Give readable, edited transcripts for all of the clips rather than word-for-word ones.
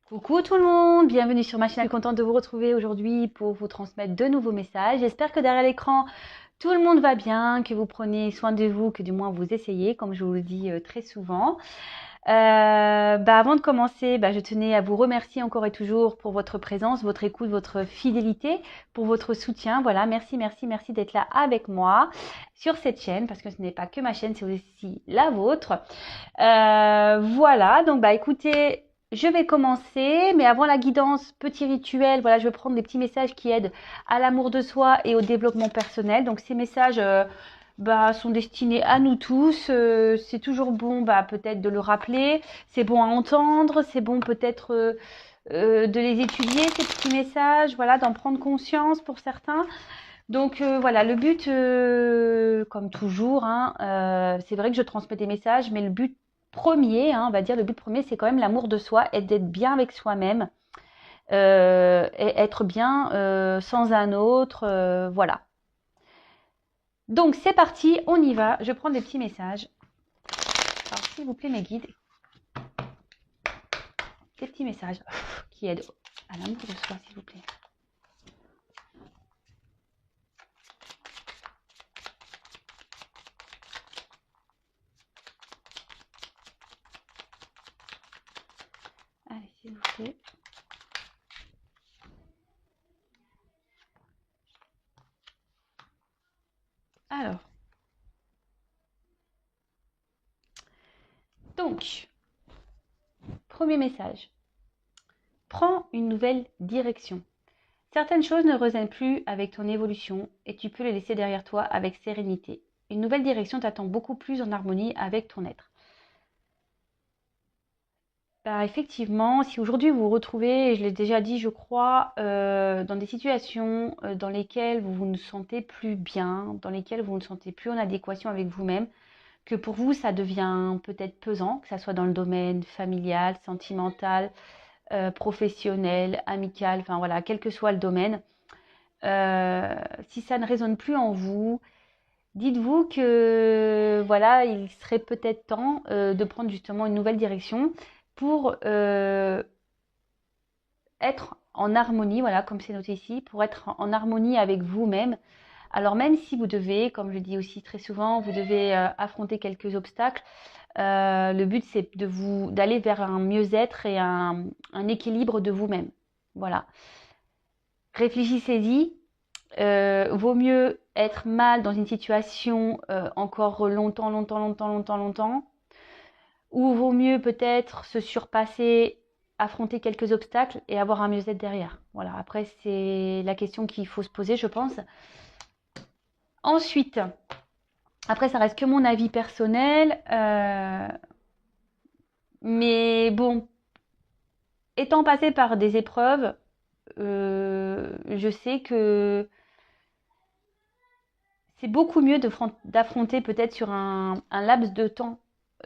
Coucou tout le monde, bienvenue sur ma chaîne. Je suis contente de vous retrouver aujourd'hui pour vous transmettre de nouveaux messages. J'espère que derrière l'écran, tout le monde va bien, que vous prenez soin de vous, que du moins vous essayez, comme je vous le dis très souvent. Avant de commencer, je tenais à vous remercier encore et toujours pour votre présence, votre écoute, votre fidélité, pour votre soutien. Voilà, merci, merci, merci d'être là avec moi sur cette chaîne, parce que ce n'est pas que ma chaîne, c'est aussi la vôtre. Voilà, donc écoutez, je vais commencer, mais avant la guidance, petit rituel, voilà, je vais prendre des petits messages qui aident à l'amour de soi et au développement personnel. Donc ces messages sont destinés à nous tous. C'est toujours bon peut-être de le rappeler, c'est bon à entendre, c'est bon peut-être de les étudier, ces petits messages, voilà, d'en prendre conscience pour certains. Donc voilà, le but, comme toujours, c'est vrai que je transmets des messages, mais le but premier, on va dire, le but premier, c'est quand même l'amour de soi et d'être bien avec soi-même et être bien sans un autre, voilà. Donc c'est parti, on y va. Je prends des petits messages. Alors s'il vous plaît, mes guides, des petits messages qui aident à l'amour de soi, s'il vous plaît. Allez, s'il vous plaît. Alors, donc, premier message. Prends une nouvelle direction. Certaines choses ne résonnent plus avec ton évolution et tu peux les laisser derrière toi avec sérénité. Une nouvelle direction t'attend beaucoup plus en harmonie avec ton être. Effectivement, si aujourd'hui vous vous retrouvez, et je l'ai déjà dit, je crois, dans des situations dans lesquelles vous ne sentez plus bien, dans lesquelles vous ne sentez plus en adéquation avec vous-même, que pour vous ça devient peut-être pesant, que ça soit dans le domaine familial, sentimental, professionnel, amical, enfin voilà, quel que soit le domaine, si ça ne résonne plus en vous, dites-vous que voilà, il serait peut-être temps de prendre justement une nouvelle direction pour être en harmonie, voilà, comme c'est noté ici, pour être en harmonie avec vous-même. Alors même si vous devez, comme je dis aussi très souvent, vous devez affronter quelques obstacles, le but c'est d'aller vers un mieux-être et un équilibre de vous-même. Voilà. Réfléchissez-y. Vaut mieux être mal dans une situation encore longtemps, longtemps, longtemps, longtemps, longtemps, ou vaut mieux peut-être se surpasser, affronter quelques obstacles et avoir un mieux-être derrière. Voilà, après c'est la question qu'il faut se poser, je pense. Ensuite, après ça reste que mon avis personnel, mais bon, étant passé par des épreuves, je sais que c'est beaucoup mieux d'affronter peut-être sur un laps de temps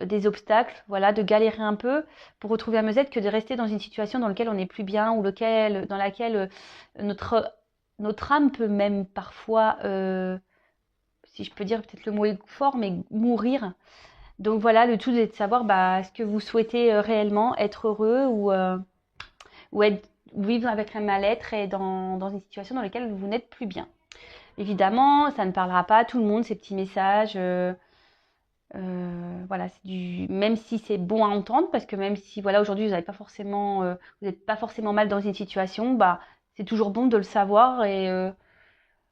des obstacles, voilà, de galérer un peu pour retrouver un mieux-être que de rester dans une situation dans laquelle on n'est plus bien ou dans laquelle notre âme peut même parfois, si je peux dire peut-être le mot est fort, mais mourir. Donc voilà, le tout est de savoir est-ce que vous souhaitez réellement être heureux ou vivre avec un mal-être et dans une situation dans laquelle vous n'êtes plus bien. Évidemment, ça ne parlera pas à tout le monde, ces petits messages. Voilà, même si c'est bon à entendre, parce que même si voilà, aujourd'hui vous n'êtes pas forcément mal dans une situation, c'est toujours bon de le savoir et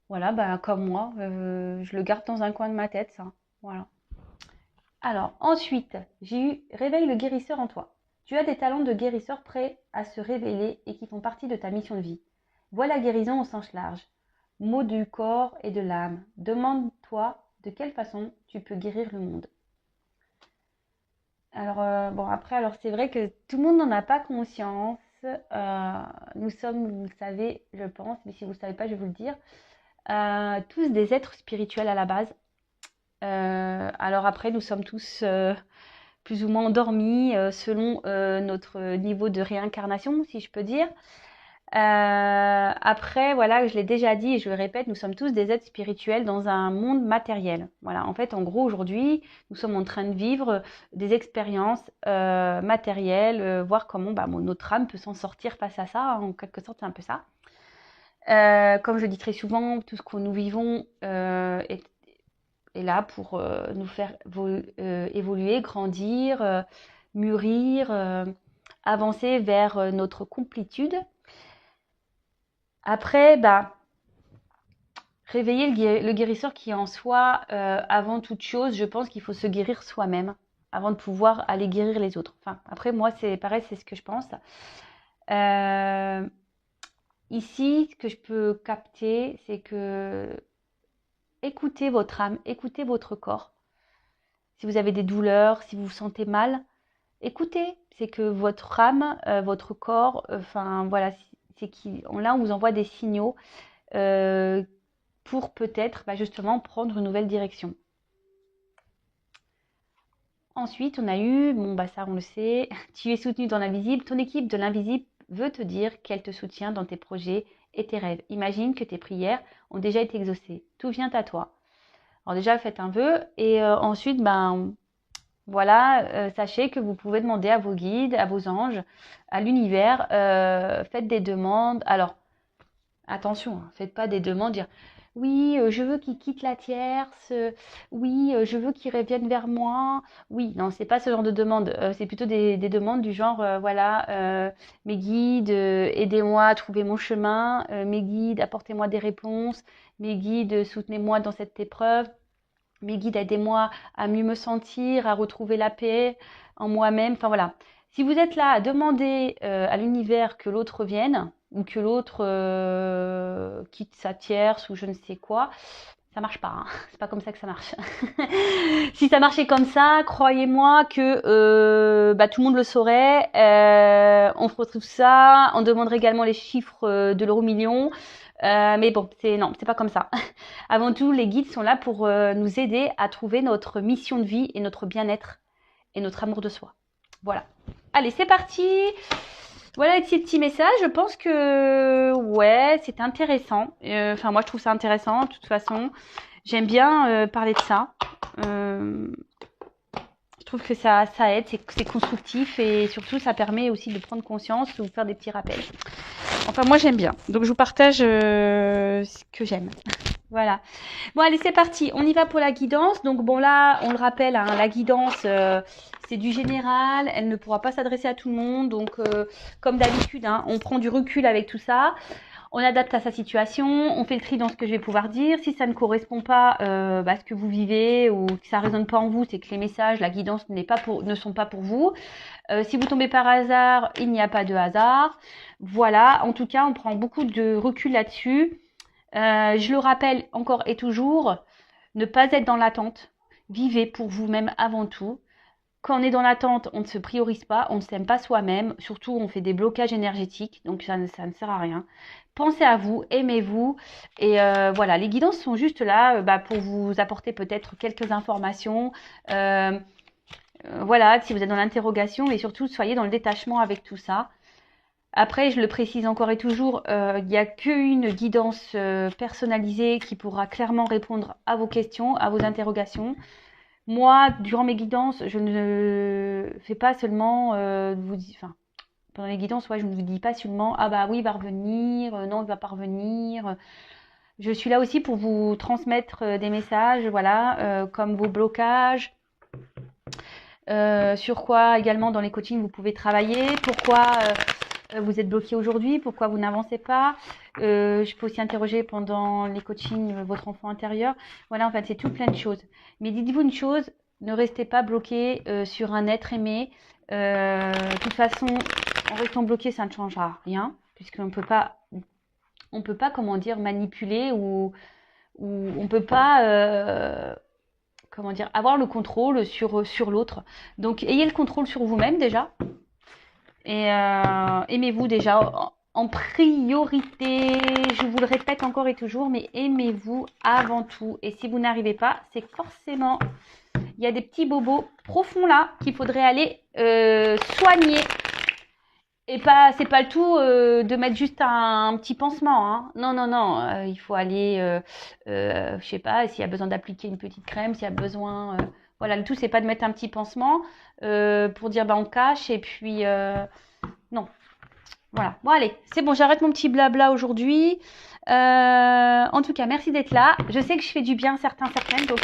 voilà, comme moi, je le garde dans un coin de ma tête, ça. Voilà. Alors, ensuite, j'ai eu réveille le guérisseur en toi. Tu as des talents de guérisseur prêts à se révéler et qui font partie de ta mission de vie. Vois la guérison au sens large. Mots du corps et de l'âme. Demande-toi de quelle façon tu peux guérir le monde. Alors, après, alors c'est vrai que tout le monde n'en a pas conscience. Nous sommes, vous le savez, je pense, mais si vous ne le savez pas, je vais vous le dire, tous des êtres spirituels à la base. Alors après, nous sommes tous plus ou moins endormis selon notre niveau de réincarnation, si je peux dire. Après, voilà, je l'ai déjà dit et je le répète, nous sommes tous des êtres spirituels dans un monde matériel. Voilà, en fait, en gros, aujourd'hui, nous sommes en train de vivre des expériences matérielles, voir comment notre âme peut s'en sortir face à ça. En quelque sorte, c'est un peu ça. Comme je dis très souvent, tout ce que nous vivons est là pour nous faire évoluer, grandir, mûrir, avancer vers notre complétude. Après, réveiller le guérisseur qui est en soi, avant toute chose, je pense qu'il faut se guérir soi-même avant de pouvoir aller guérir les autres. Enfin, après, moi, c'est pareil, c'est ce que je pense. Ici, ce que je peux capter, c'est que écoutez votre âme, écoutez votre corps. Si vous avez des douleurs, si vous vous sentez mal, écoutez. C'est que votre âme, votre corps, voilà, c'est là on vous envoie des signaux pour peut-être justement prendre une nouvelle direction. Ensuite, on a eu, ça on le sait, tu es soutenu dans l'invisible. Ton équipe de l'invisible veut te dire qu'elle te soutient dans tes projets et tes rêves. Imagine que tes prières ont déjà été exaucées. Tout vient à toi. Alors déjà, faites un vœu et ensuite, voilà, sachez que vous pouvez demander à vos guides, à vos anges, à l'univers, faites des demandes. Alors, attention, faites pas des demandes, dire oui, je veux qu'il quitte la tierce, oui, je veux qu'il revienne vers moi. Oui, non, c'est pas ce genre de demande. C'est plutôt des demandes du genre, voilà, mes guides, aidez-moi à trouver mon chemin. Mes guides, apportez-moi des réponses. Mes guides, soutenez-moi dans cette épreuve. Mes guides, aidez-moi à mieux me sentir, à retrouver la paix en moi-même. Enfin voilà. Si vous êtes là à demander à l'univers que l'autre revienne ou que l'autre quitte sa tierce ou je ne sais quoi, ça marche pas. Hein. C'est pas comme ça que ça marche. Si ça marchait comme ça, croyez-moi que tout le monde le saurait. On retrouve ça. On demanderait également les chiffres de l'euro million. Mais bon, c'est pas comme ça. Avant tout, les guides sont là pour nous aider à trouver notre mission de vie et notre bien-être et notre amour de soi. Voilà. Allez, c'est parti. Voilà ces petits messages. Je pense que ouais, c'est intéressant. Moi, je trouve ça intéressant. De toute façon, j'aime bien parler de ça. Je trouve que ça aide, c'est constructif et surtout, ça permet aussi de prendre conscience ou faire des petits rappels. Enfin, moi, j'aime bien. Donc, je vous partage ce que j'aime. Voilà. Bon, allez, c'est parti. On y va pour la guidance. Donc, bon, là, on le rappelle, hein, la guidance, c'est du général. Elle ne pourra pas s'adresser à tout le monde. Donc, comme d'habitude, hein, on prend du recul avec tout ça. On adapte à sa situation. On fait le tri dans ce que je vais pouvoir dire. Si ça ne correspond pas à ce que vous vivez ou que ça ne résonne pas en vous, c'est que les messages, la guidance ne sont pas pour vous. Si vous tombez par hasard, il n'y a pas de hasard. Voilà. En tout cas, on prend beaucoup de recul là-dessus. Je le rappelle encore et toujours, ne pas être dans l'attente. Vivez pour vous-même avant tout. Quand on est dans l'attente, on ne se priorise pas, on ne s'aime pas soi-même. Surtout, on fait des blocages énergétiques, donc ça ne sert à rien. Pensez à vous, aimez-vous. Et voilà, les guidances sont juste là pour vous apporter peut-être quelques informations. Voilà, si vous êtes dans l'interrogation, et surtout, soyez dans le détachement avec tout ça. Après, je le précise encore et toujours, il n'y a qu'une guidance personnalisée qui pourra clairement répondre à vos questions, à vos interrogations. Moi, durant mes guidances, je ne fais pas seulement pendant les guidances, je ne vous dis pas seulement ah bah oui, il va revenir, non, il va pas revenir. Je suis là aussi pour vous transmettre des messages, voilà, comme vos blocages. Sur quoi également dans les coachings vous pouvez travailler, pourquoi vous êtes bloqué aujourd'hui, pourquoi vous n'avancez pas. Je peux aussi interroger pendant les coachings votre enfant intérieur. Voilà, en fait, c'est tout plein de choses. Mais dites-vous une chose, ne restez pas bloqué sur un être aimé. De toute façon, en restant bloqué, ça ne changera rien, puisqu'on peut pas, comment dire, manipuler ou on peut pas, avoir le contrôle sur l'autre. Donc, ayez le contrôle sur vous-même déjà. Et aimez-vous déjà en priorité, je vous le répète encore et toujours, mais aimez-vous avant tout. Et si vous n'arrivez pas, c'est que forcément, il y a des petits bobos profonds là qu'il faudrait aller soigner. Et pas, c'est pas le tout de mettre juste un petit pansement, hein. Non, non, non. Il faut aller, je sais pas, s'il y a besoin d'appliquer une petite crème, s'il y a besoin. Voilà, le tout, c'est pas de mettre un petit pansement pour dire bah on cache et puis non. Voilà. Bon, allez, c'est bon, j'arrête mon petit blabla aujourd'hui. En tout cas, merci d'être là. Je sais que je fais du bien à certains, certaines, donc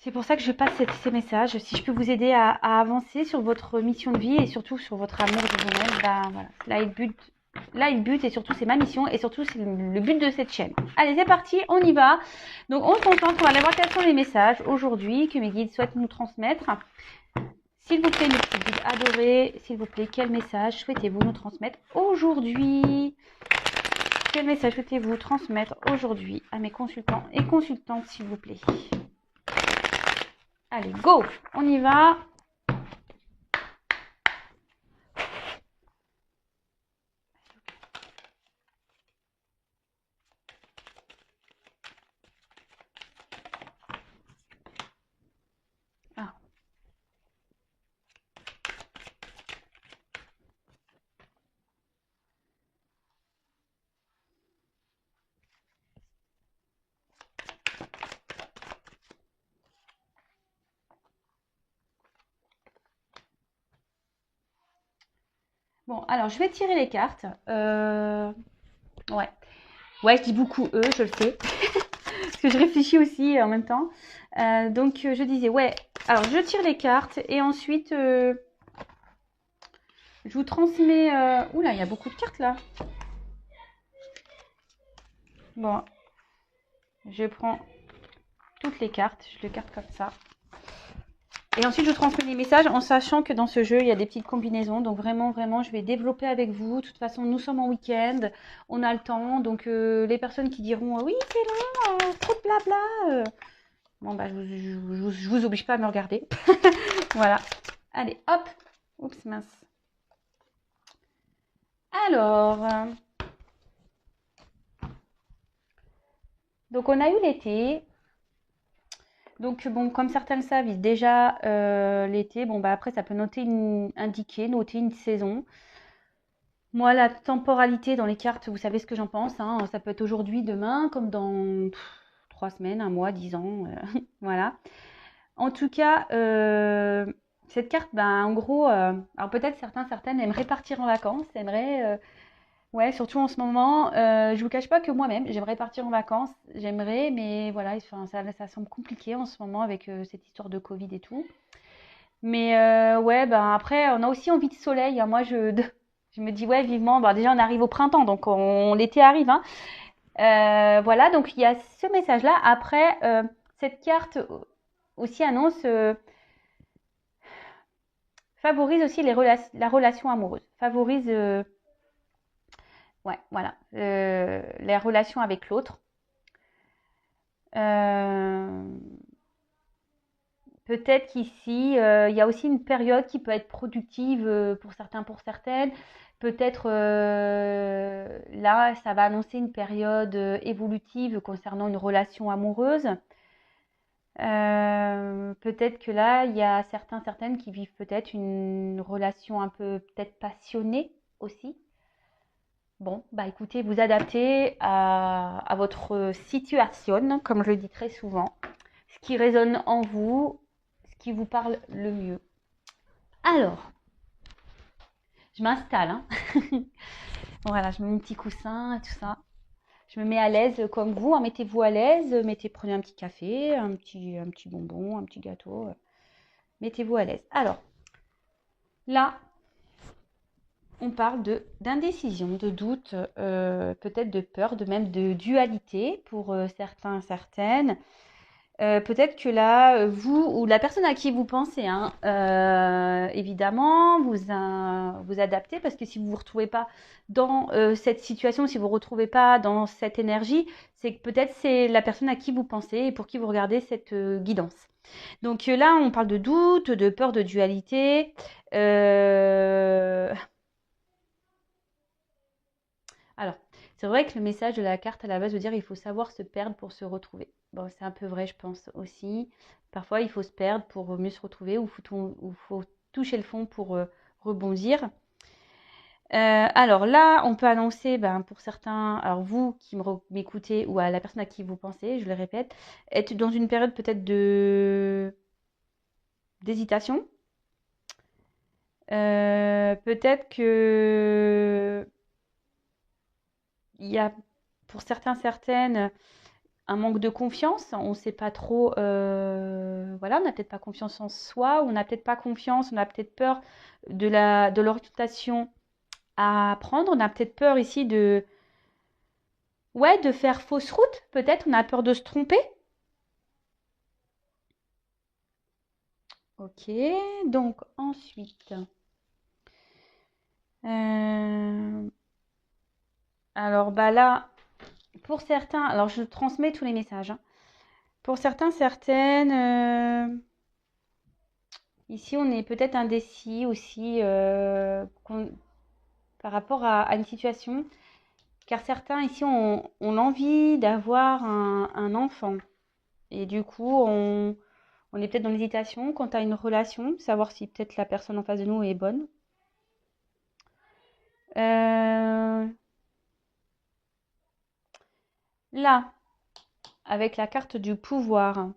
c'est pour ça que je passe ces messages. Si je peux vous aider à avancer sur votre mission de vie et surtout sur votre amour de vous-même, bah voilà. Là, il bute et surtout, c'est ma mission et surtout, c'est le but de cette chaîne. Allez, c'est parti, on y va. Donc, on se concentre, on va aller voir quels sont les messages aujourd'hui que mes guides souhaitent nous transmettre. S'il vous plaît, mes petits guides adorés, s'il vous plaît, quel message souhaitez-vous nous transmettre aujourd'hui? Quel message souhaitez-vous transmettre aujourd'hui à mes consultants et consultantes, s'il vous plaît? Allez, go! On y va. Ah. Bon, alors, je vais tirer les cartes. Ouais. Ouais, je dis beaucoup eux, je le sais. Parce que je réfléchis aussi en même temps. Donc, je disais, ouais. Alors, je tire les cartes et ensuite, je vous transmets... Oula, il y a beaucoup de cartes là. Bon, je prends toutes les cartes. Je les carte comme ça. Et ensuite, je transmets les messages en sachant que dans ce jeu, il y a des petites combinaisons. Donc vraiment, vraiment, je vais développer avec vous. De toute façon, nous sommes en week-end, on a le temps. Donc les personnes qui diront oui, c'est long, trop de blabla. Bon, bah, je vous oblige pas à me regarder. Voilà. Allez, hop. Oups, mince. Alors, donc on a eu l'été. Donc bon, comme certains le savent, déjà l'été, bon bah après ça peut noter noter une saison. Moi, la temporalité dans les cartes, vous savez ce que j'en pense, hein. Ça peut être aujourd'hui, demain, comme dans 3 semaines, un mois, 10 ans, voilà. En tout cas, cette carte, ben, en gros, alors peut-être certaines aimeraient partir en vacances, ouais, surtout en ce moment. Je vous cache pas que moi-même, j'aimerais partir en vacances, j'aimerais, mais voilà, enfin, ça semble compliqué en ce moment avec cette histoire de Covid et tout. Mais ouais, ben après, on a aussi envie de soleil, hein. Moi, je me dis, ouais, vivement, bah, déjà, on arrive au printemps, donc l'été arrive, hein. Voilà, donc il y a ce message-là. Après, cette carte aussi annonce, favorise aussi la relation amoureuse, favorise, ouais, voilà, les relations avec l'autre. Peut-être qu'ici, il y a aussi une période qui peut être productive pour certains, pour certaines. Peut-être là, ça va annoncer une période évolutive concernant une relation amoureuse. Peut-être que là, il y a certaines qui vivent peut-être une relation un peu peut-être passionnée aussi. Bon, bah écoutez, vous adaptez à votre situation, comme je le dis très souvent, ce qui résonne en vous, ce qui vous parle le mieux. Alors, je m'installe, hein. Voilà, je mets mon petit coussin et tout ça. Je me mets à l'aise comme vous, hein. Mettez-vous à l'aise, prenez un petit café, un petit bonbon, un petit gâteau. Mettez-vous à l'aise. Alors, là, on parle d'indécision, de doute, peut-être de peur, même de dualité pour certains, certaines. Peut-être que là, vous ou la personne à qui vous pensez, hein, évidemment, vous adaptez parce que si vous ne vous retrouvez pas dans cette situation, si vous ne vous retrouvez pas dans cette énergie, c'est que peut-être c'est la personne à qui vous pensez et pour qui vous regardez cette guidance. Donc là, on parle de doute, de peur, de dualité. Alors, c'est vrai que le message de la carte à la base veut dire il faut savoir se perdre pour se retrouver. Bon, c'est un peu vrai, je pense aussi. Parfois, il faut se perdre pour mieux se retrouver ou il faut toucher le fond pour rebondir. Alors là, on peut annoncer, ben, pour certains, alors vous qui m'écoutez ou à la personne à qui vous pensez, je le répète, être dans une période peut-être de d'hésitation. Peut-être que il y a pour certains, certaines, un manque de confiance. On ne sait pas trop, voilà, on n'a peut-être pas confiance en soi, on n'a peut-être pas confiance, on a peut-être peur de l'orientation à prendre, on a peut-être peur ici de, ouais, de faire fausse route, peut-être, on a peur de se tromper. Ok, donc ensuite, euh, alors bah là, pour certains, alors je transmets tous les messages, hein. Pour certains, certaines, ici on est peut-être indécis aussi par rapport à une situation, car certains ici ont l'envie d'avoir un enfant. Et du coup, on est peut-être dans l'hésitation quant à une relation, savoir si peut-être la personne en face de nous est bonne. Euh, Là, avec la carte du pouvoir,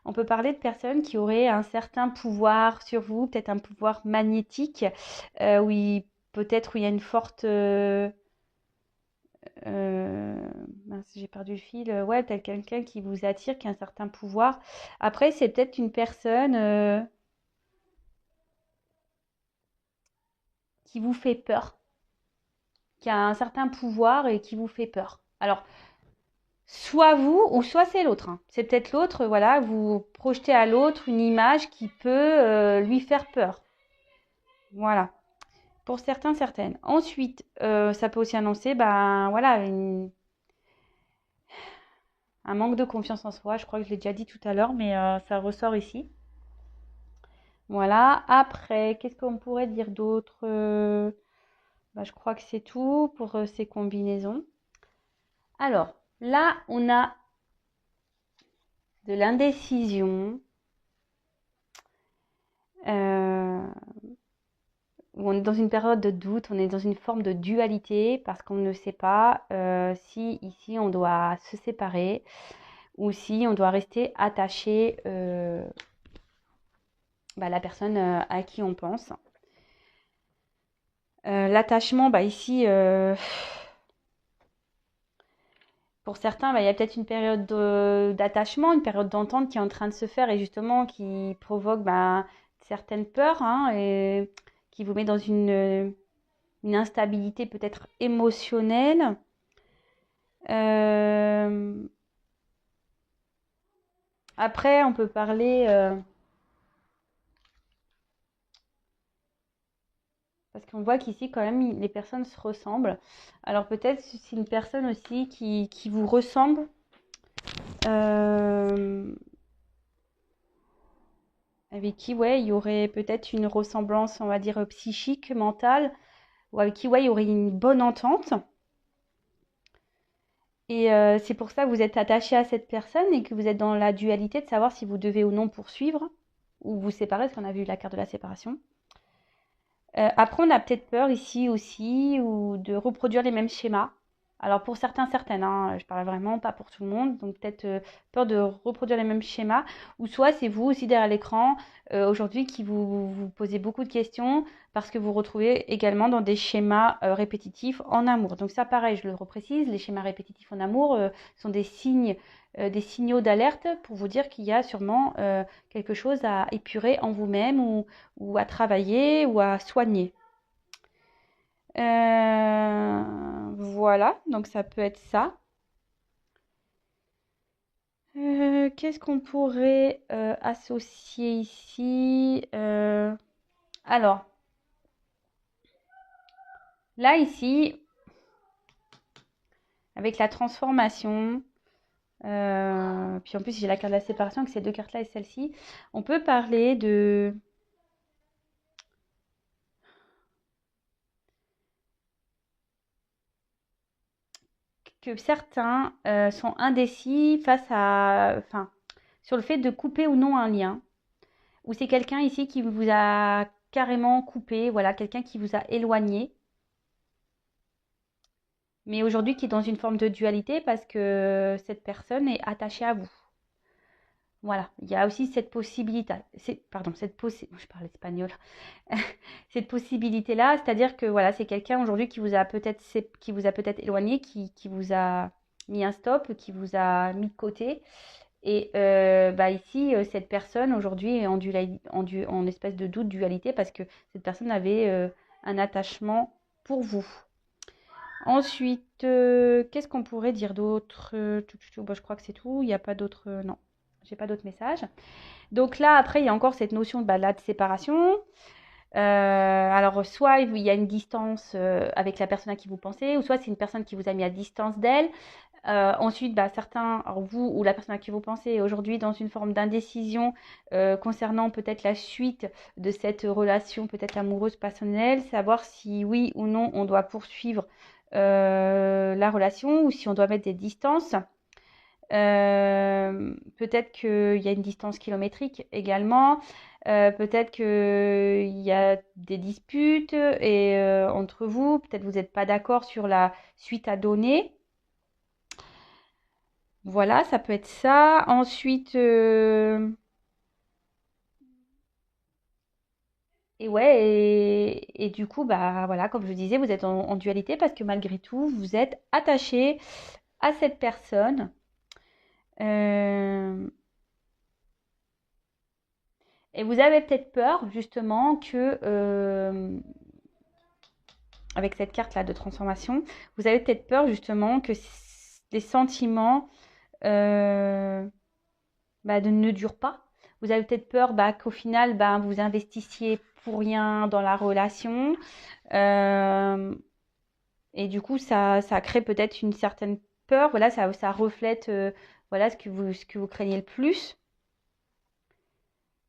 on peut parler de personnes qui auraient un certain pouvoir sur vous, peut-être un pouvoir magnétique, peut-être où il y a une forte... mince, j'ai perdu le fil. Ouais, peut-être quelqu'un qui vous attire, qui a un certain pouvoir. Après, c'est peut-être une personne qui vous fait peur, qui a un certain pouvoir et qui vous fait peur. Alors, soit vous ou soit c'est l'autre, hein. C'est peut-être l'autre, voilà, vous projetez à l'autre une image qui peut lui faire peur. Voilà. Pour certains, certaines. Ensuite, ça peut aussi annoncer, ben voilà, un manque de confiance en soi. Je crois que je l'ai déjà dit tout à l'heure, mais ça ressort ici. Voilà. Après, qu'est-ce qu'on pourrait dire d'autre? Bah, je crois que c'est tout pour ces combinaisons. Alors, là, on a de l'indécision. Euh, Où on est dans une période de doute, on est dans une forme de dualité parce qu'on ne sait pas si ici on doit se séparer ou si on doit rester attaché à la personne à qui on pense. L'attachement, bah ici, pour certains, bah, il y a peut-être une période d'attachement, une période d'entente qui est en train de se faire et justement qui provoque bah, certaines peurs, hein, et qui vous met dans une instabilité peut-être émotionnelle. Euh, Après, on peut parler, parce qu'on voit qu'ici, quand même, les personnes se ressemblent. Alors peut-être c'est une personne aussi qui vous ressemble, euh, avec qui, ouais, il y aurait peut-être une ressemblance, on va dire, psychique, mentale, ou avec qui, ouais, il y aurait une bonne entente. Et c'est pour ça que vous êtes attaché à cette personne et que vous êtes dans la dualité de savoir si vous devez ou non poursuivre ou vous séparer, parce qu'on a vu la carte de la séparation. Après, on a peut-être peur ici aussi ou de reproduire les mêmes schémas. Alors pour certains, certaines, hein, je parle vraiment pas pour tout le monde, donc peut-être peur de reproduire les mêmes schémas. Ou soit c'est vous aussi derrière l'écran aujourd'hui qui vous posez beaucoup de questions parce que vous retrouvez également dans des schémas répétitifs en amour. Donc ça pareil, je le reprécise, les schémas répétitifs en amour sont des signes, des signaux d'alerte pour vous dire qu'il y a sûrement quelque chose à épurer en vous-même ou à travailler ou à soigner. Voilà, donc ça peut être ça. Qu'est-ce qu'on pourrait associer ici? Alors, là, ici, avec la transformation, puis en plus j'ai la carte de la séparation avec ces deux cartes-là et celle-ci, on peut parler de que certains sont indécis face à, enfin, sur le fait de couper ou non un lien. Ou c'est quelqu'un ici qui vous a carrément coupé, voilà, quelqu'un qui vous a éloigné. mais aujourd'hui qui est dans une forme de dualité parce que cette personne est attachée à vous. Voilà, il y a aussi cette possibilité, je parle espagnol, cette possibilité-là, c'est-à-dire que voilà, c'est quelqu'un aujourd'hui qui vous a peut-être éloigné, qui vous a mis un stop, qui vous a mis de côté. Et bah ici, cette personne aujourd'hui est en espèce de doute, dualité, parce que cette personne avait un attachement pour vous. Ensuite, qu'est-ce qu'on pourrait dire d'autre? Bah, je crois que c'est tout. Il n'y a pas d'autres. Non, j'ai pas d'autres messages. Donc là, après, il y a encore cette notion de, bah, là, de séparation. Alors, soit il y a une distance avec la personne à qui vous pensez, ou soit c'est une personne qui vous a mis à distance d'elle. Ensuite, bah, certains, alors vous ou la personne à qui vous pensez, est aujourd'hui dans une forme d'indécision concernant peut-être la suite de cette relation, peut-être amoureuse, passionnelle, savoir si oui ou non on doit poursuivre la relation ou si on doit mettre des distances. Peut-être qu'il y a une distance kilométrique également. Peut-être qu'il y a des disputes et, entre vous. Peut-être vous n'êtes pas d'accord sur la suite à donner. Voilà, ça peut être ça. Ensuite, et ouais, et du coup, bah voilà, comme je disais, vous êtes en dualité parce que malgré tout, vous êtes attaché à cette personne. Euh, et vous avez peut-être peur, justement, que avec cette carte-là de transformation, vous avez peut-être peur, justement, que les sentiments bah, ne durent pas. Vous avez peut-être peur bah, qu'au final, bah, vous investissiez pour rien dans la relation. Euh, et du coup, ça crée peut-être une certaine peur. Voilà, ça reflète voilà, ce que vous craignez le plus.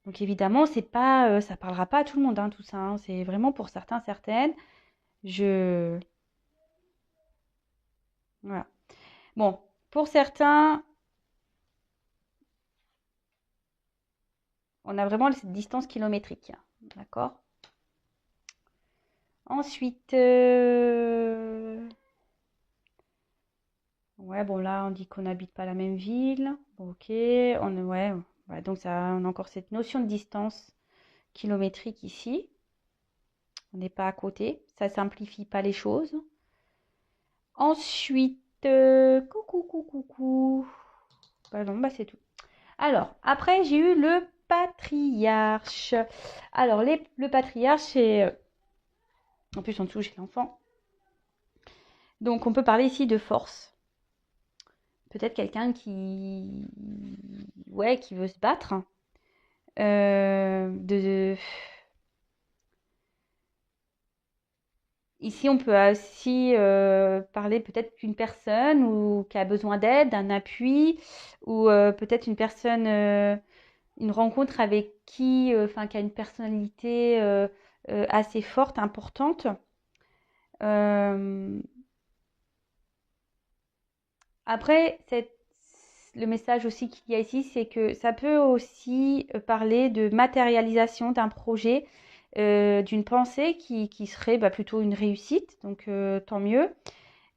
Donc évidemment, c'est pas, ça parlera pas à tout le monde, hein, tout ça, hein. C'est vraiment pour certains, certaines. Je... Voilà. Bon, pour certains, on a vraiment cette distance kilométrique, hein. D'accord? Ensuite, ouais, bon là, on dit qu'on n'habite pas la même ville. Bon, ok, ouais, ouais, donc ça, on a encore cette notion de distance kilométrique ici. On n'est pas à côté. Ça simplifie pas les choses. Ensuite, coucou. Bah non, bah c'est tout. Alors, après, j'ai eu le patriarche. Alors, le patriarche, c'est... En plus, en dessous, j'ai l'enfant. Donc, on peut parler ici de force. Peut-être quelqu'un qui... Ouais, qui veut se battre. De... Ici, on peut aussi parler peut-être d'une personne ou qui a besoin d'aide, d'un appui, ou peut-être une personne, une rencontre avec qui, enfin, qui a une personnalité assez forte, importante. Euh, Après, le message aussi qu'il y a ici, c'est que ça peut aussi parler de matérialisation d'un projet, d'une pensée qui serait bah, plutôt une réussite, donc tant mieux.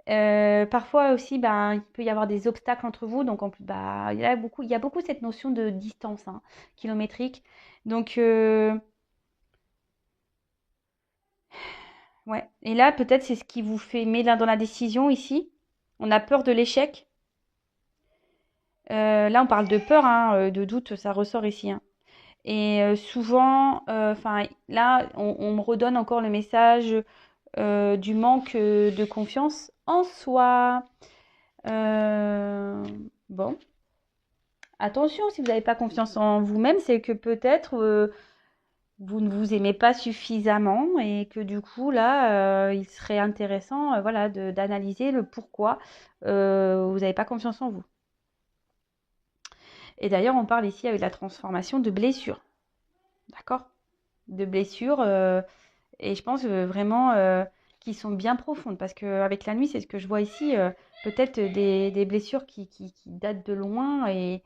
Parfois aussi, ben, il peut y avoir des obstacles entre vous, donc bah, il y a beaucoup cette notion de distance hein, kilométrique. Donc, ouais. Et là, peut-être c'est ce qui vous fait aimer l'un dans la décision ici. On a peur de l'échec. Là, on parle de peur, hein, de doute, ça ressort ici, hein. Et souvent, enfin, là, on me redonne encore le message du manque de confiance en soi. Euh, bon, attention, si vous n'avez pas confiance en vous-même, c'est que peut-être vous ne vous aimez pas suffisamment et que du coup, là, il serait intéressant, voilà, d'analyser le pourquoi vous n'avez pas confiance en vous. Et d'ailleurs, on parle ici avec la transformation de blessures. D'accord? De blessures, et je pense vraiment qui sont bien profondes. Parce qu'avec la nuit, c'est ce que je vois ici, peut-être des blessures qui datent de loin et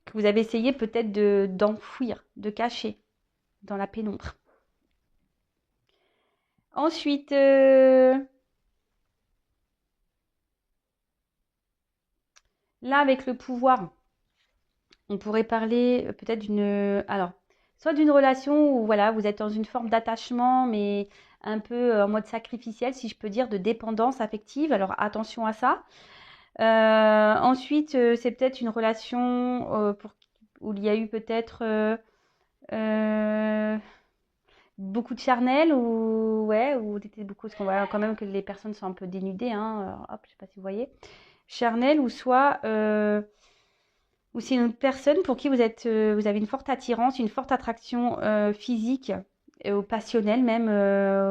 que vous avez essayé peut-être d'enfouir, de cacher dans la pénombre. Ensuite, là, avec le pouvoir, on pourrait parler peut-être alors, soit d'une relation où voilà, vous êtes dans une forme d'attachement, mais un peu en mode sacrificiel, si je peux dire, de dépendance affective. Alors attention à ça. Ensuite, c'est peut-être une relation où il y a eu peut-être euh, beaucoup de charnel ou ouais, ou était beaucoup, parce qu'on voit quand même que les personnes sont un peu dénudées, hein. Alors, hop, je sais pas si vous voyez. Charnel ou soit ou c'est une autre personne pour qui vous avez une forte attirance, une forte attraction physique ou passionnelle même,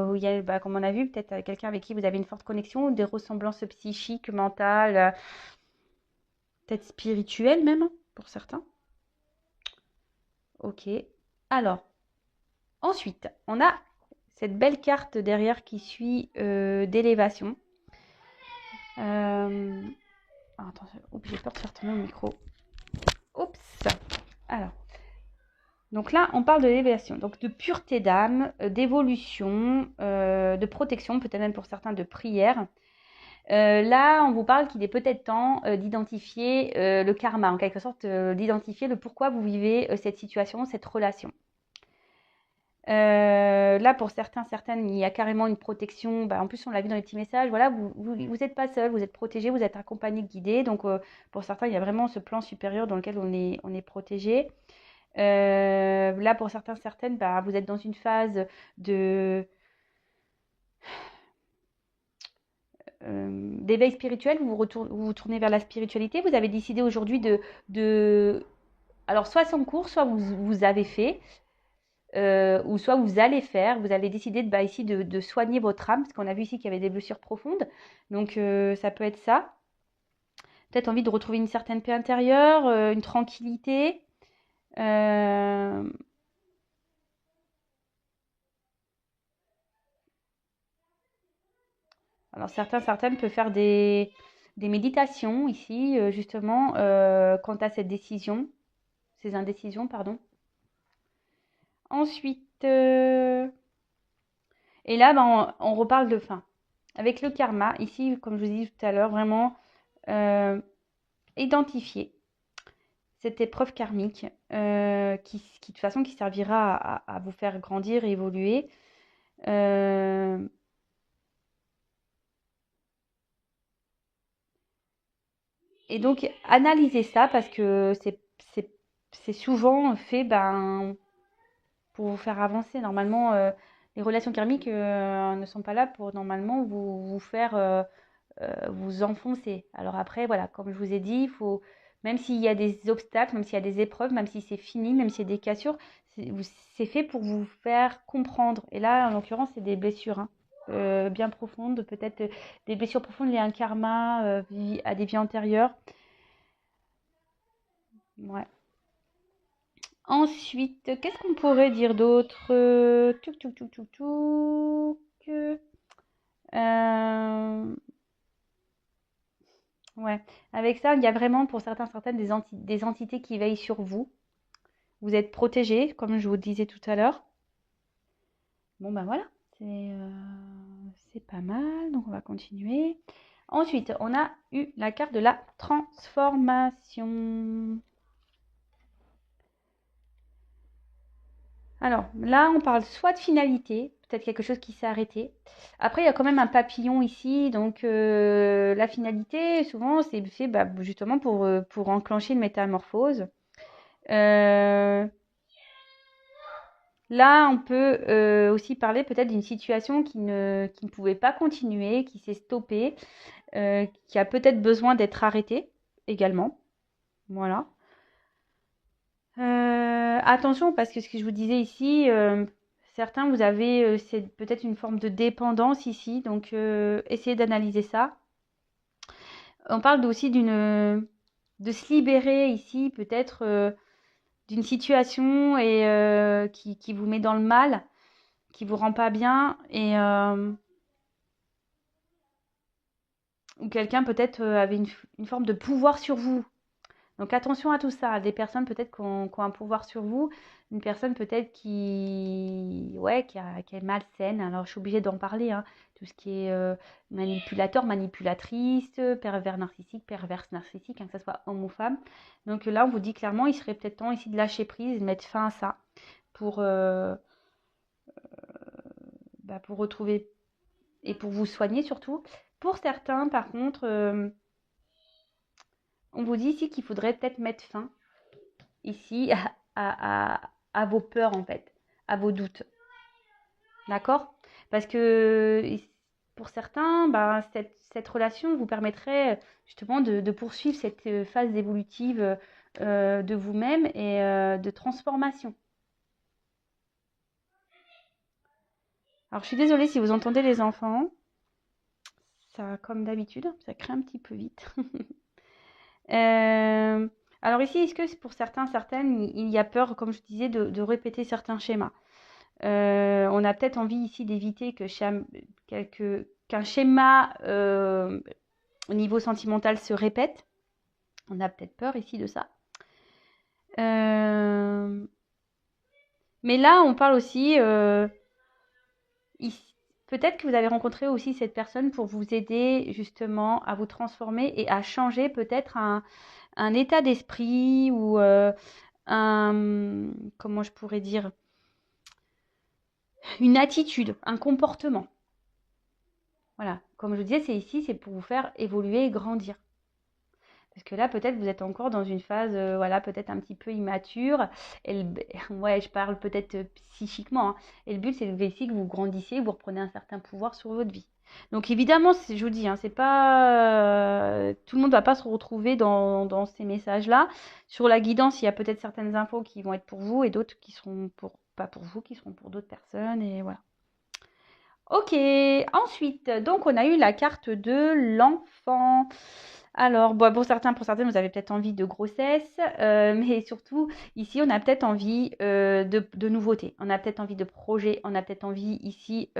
où il y a, bah, comme on a vu, peut-être quelqu'un avec qui vous avez une forte connexion, ou des ressemblances psychiques, mentales, peut-être spirituelles même, pour certains. Ok. Alors, ensuite, on a cette belle carte derrière qui suit d'élévation. Euh, attends, oups, j'ai peur de faire tomber mon micro. Oups. Alors, donc là, on parle de l'élévation, donc de pureté d'âme, d'évolution, de protection, peut-être même pour certains de prière. Là, on vous parle qu'il est peut-être temps d'identifier le karma, en quelque sorte, d'identifier le pourquoi vous vivez cette situation, cette relation. Là, pour certains, certaines, il y a carrément une protection. Bah, en plus, on l'a vu dans les petits messages. Voilà, vous n'êtes pas seul, vous êtes protégé, vous êtes accompagné, guidé. Donc, pour certains, il y a vraiment ce plan supérieur dans lequel on est protégé. Là, pour certains, certaines, bah, vous êtes dans une phase de d'éveil spirituel. Vous vous tournez vers la spiritualité. Vous avez décidé aujourd'hui de... Alors, soit c'est en cours, soit vous avez fait. Ou soit vous allez faire, vous allez décider bah, ici de soigner votre âme, parce qu'on a vu ici qu'il y avait des blessures profondes. Donc ça peut être ça. Peut-être envie de retrouver une certaine paix intérieure, une tranquillité. Euh, alors certaines peuvent faire des méditations ici, justement, quant à cette décision, ces indécisions, pardon. Ensuite, et là, ben, on reparle de fin. Avec le karma, ici, comme je vous ai dit tout à l'heure, vraiment identifier cette épreuve karmique qui de toute façon qui servira à vous faire grandir et évoluer. Euh, et donc analyser ça parce que c'est souvent fait ben, pour vous faire avancer. Normalement, les relations karmiques ne sont pas là pour normalement vous faire vous enfoncer. Alors après, voilà, comme je vous ai dit, il faut, même s'il y a des obstacles, même s'il y a des épreuves, même si c'est fini, même s'il y a des cassures, c'est fait pour vous faire comprendre. Et là, en l'occurrence, c'est des blessures hein, bien profondes, peut-être des blessures profondes liées à un karma, à des vies antérieures. Ouais. Ensuite, qu'est-ce qu'on pourrait dire d'autre? Touc, touc, touc, touc, touc. Ouais. Avec ça, il y a vraiment pour certains, certaines des entités qui veillent sur vous. Vous êtes protégé, comme je vous disais tout à l'heure. Bon, ben voilà, c'est pas mal. Donc, on va continuer. Ensuite, on a eu la carte de la transformation. Alors, là, on parle soit de finalité, peut-être quelque chose qui s'est arrêté. Après, il y a quand même un papillon ici. Donc, la finalité, souvent, c'est fait bah, justement pour enclencher une métamorphose. Euh, Là, on peut aussi parler peut-être d'une situation qui ne pouvait pas continuer, qui s'est stoppée, qui a peut-être besoin d'être arrêtée également. Voilà. Attention, parce que ce que je vous disais ici, certains, vous avez c'est peut-être une forme de dépendance ici, donc essayez d'analyser ça. On parle aussi de se libérer ici, peut-être d'une situation et qui vous met dans le mal, qui vous rend pas bien et ou quelqu'un peut-être avait une forme de pouvoir sur vous. Donc attention à tout ça. Des personnes peut-être qui ont un pouvoir sur vous, une personne peut-être ouais, qui est malsaine. Alors je suis obligée d'en parler, hein. Tout ce qui est manipulateur, manipulatrice, pervers narcissique, perverse narcissique, hein, que ce soit homme ou femme. Donc là, on vous dit clairement, il serait peut-être temps ici de lâcher prise, de mettre fin à ça pour, pour retrouver et pour vous soigner surtout. Pour certains, par contre, on vous dit ici qu'il faudrait peut-être mettre fin ici à vos peurs en fait, à vos doutes. D'accord? Parce que pour certains, cette relation vous permettrait justement de poursuivre cette phase évolutive de vous-même et de transformation. Alors je suis désolée si vous entendez les enfants. Ça, comme d'habitude, ça crée un petit peu vite. Alors ici, est-ce que pour certains, certaines, il y a peur, comme je disais, de répéter certains schémas? On a peut-être envie ici d'éviter qu'un schéma au niveau sentimental se répète. On a peut-être peur ici de ça. Mais là, on parle aussi... peut-être que vous avez rencontré aussi cette personne pour vous aider justement à vous transformer et à changer peut-être un état d'esprit ou comment je pourrais dire, une attitude, un comportement. Voilà, comme je vous disais, c'est pour vous faire évoluer et grandir. Parce que là, peut-être vous êtes encore dans une phase, voilà, peut-être un petit peu immature. Ouais, je parle peut-être psychiquement, hein. Et le but, c'est ici que vous grandissiez, vous reprenez un certain pouvoir sur votre vie. Donc évidemment, je vous dis, hein, c'est pas tout le monde ne va pas se retrouver dans ces messages-là. Sur la guidance, il y a peut-être certaines infos qui vont être pour vous et d'autres qui seront pas pour vous, qui seront pour d'autres personnes. Et voilà. Ok, ensuite, donc on a eu la carte de l'enfant. Alors, bon, pour certaines, vous avez peut-être envie de grossesse, mais surtout, ici, on a peut-être envie de nouveautés. On a peut-être envie de projets. On a peut-être envie ici,